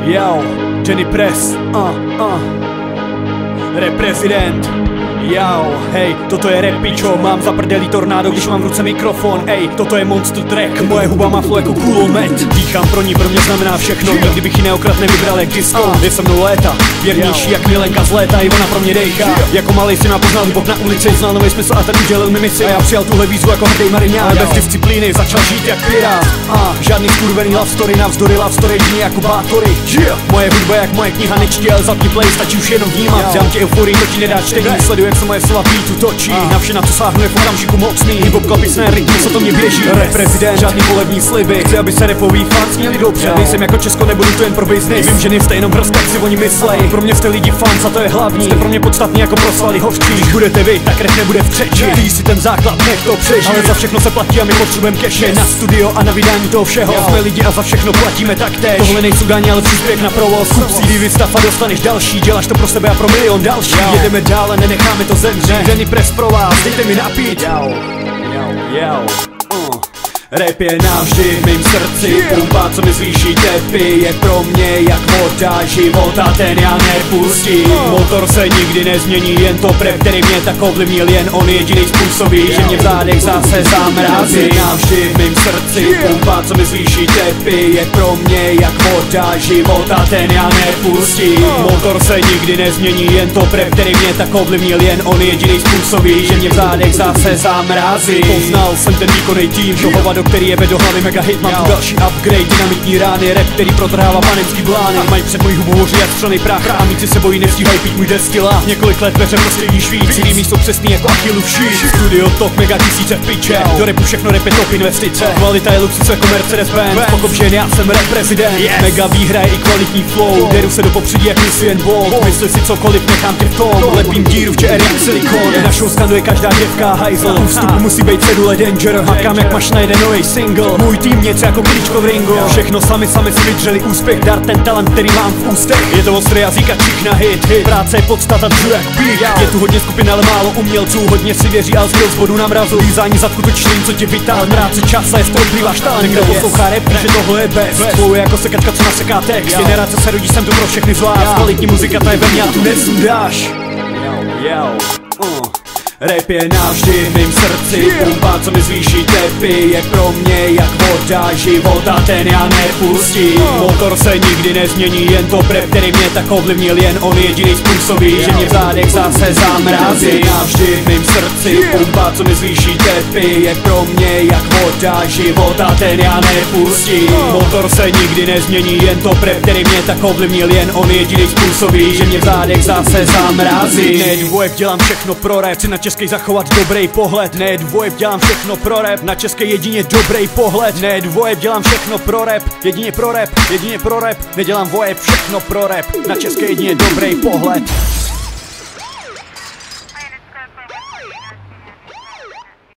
Yo, Jenny Press, Reprezident. Yo, hej, toto je rap, pičo, mám zaprdelý tornádo, když mám v ruce mikrofon. Ej, toto je monster track, moje huba má flow jako kulomet. Dýchám pro ní, pro mě znamená všechno, nikdy bych ji neokrat nevybral jak disco. Je se mnou léta, věrnější jak milenka z léta, i ona pro mě dejchá. Jako malej si má poznal hip-hop na ulici, znal nový smysl a ten udělil mi misi. A já přijal tuhle výzvu jako hrdý mariňák, bez disciplíny začal žít jak pirát. Žádný skurvený love story, navzdory love story, jiný jako bátory. Moje hudba jak moje kniha nečtěl, zapni play, stačí už jenom vnímat. Dám ti euforii, to ti nedá čtení, sleduj jak se moje slova beatu točí. Na vše na co sáhnu je v okamžiku mocný, hip-hop klapisné rytmy, co to mě běží. Reprezident, žádný volební sliby, chci aby se rapový fans měli dobře. Nejsem jako Česko, nebudu to jen pro business. Vím, že nejste jenom prostě, jak si oni myslej. Pro mě jste lidi fans a to je hlavní. Jste pro mě podstatný jako pro svaly hořčí. Když budete vy, tak rap nebude v křeči. Ty si ten základ, nech to přežít. Ale za všechno se platí a my potřebujeme cash. Na studio a na vydání toho všeho. Jsme lidi a za všechno platíme taktéž. Tohle nejsou daně, ale příspěvek na provoz. Kup CD, vystav a dostaneš další. Děláš to pro sebe a pro milion další. Jedeme dále, nenecháme to zemřít. Jenny Press pro vás, dejte mi napít. Rap je navždy v mým srdci, pumpa, co mi zvýší tepy. Je pro mě jak voda, život a ten já nepustím. Motor se nikdy nezmění, jen to prep, který mě tak ovlivnil. Jen on jediný způsobí, že mě v zádech zase zamrazí. Navždy v mým srdci, pumpa, co mi zvýší tepy. Je pro mě jak voda, život a ten já nepustím. Motor se nikdy nezmění, jen to prep, který mě tak ovlivnil. Jen on jediný způsobí, že mě v zádech zase zamrazí. Poznal jsem ten výkonný tým, toho který jebe do hlavy mega hit, mám tu další upgrade, dynamitní rány, rap, který protrhává panenský blány. Mají před mojí hubu hoří jak střelný prach, a míci se bojí, nestíhají pít můj destilát. Několik let veře prostě víš víc, jinými jsou přesný jako Achillův šíp. Studio top, mega tisíce v piče, do rapu všechno rap je top investice. Kvalita je luxus jako Mercedes-Benz, pokop žen, já jsem reprezident. Mega výhra je i kvalitní flow, deru se do popředí jak Usain Bolt. Mysli si cokoliv, nechám tě v tom, lepím díru v ČR jak silikon. Našou skanduje každá děvka hajzl, u vstupu musí být cedule danger. Hakám jak mašina jeden nový single. Můj tým něco jako klíčko v ringu. Všechno sami si vydřeli úspěch, dar ten talent, který mám v ústech. Je to ostrý jazyk a čich na hit. Práce je podstata, dřu jak beat. Je tu hodně skupin, ale málo umělců. Hodně si věří, ale skill z bodu na mrazu. Lízání zadku točí, co tě vytáhl. Práce čas a je spolplýváš talent. Kdo poslouchá rap, že tohle je best. Flow je jako sekačka, co naseká text. Generace se rodí, jsem tu pro všechny z vás. Kvalitní muzika, ta je ve mně a tu nesundáš. Rap je navždy v mým srdci, pumpa, co mi zvýší tepy. Je pro mě jak voda, život a ten já nepustím. Motor se nikdy nezmění, jen to prep, který mě tak ovlivnil. Jen on jediný způsobí, že mě v zádech zase zamrazí. Navždy v mým srdci, pumpa, co mi zvýší tepy. Je pro mě jak voda, život a ten já nepustím. Motor se nikdy nezmění, jen to prep, který mě tak ovlivnil. Jen on jediný způsobí, že mě v zádech zase zamrazí. Nedvojev, dělám všechno pro rap, chci na český zachovat dobrý pohled. Nedvojev, dělám všechno pro rap, na český jedině dobrý pohled. Nedvojev, dělám všechno pro rap, jedině pro rap, jedině pro rap. Nedělám vojev, všechno pro rap, na český jedině dobrý pohled.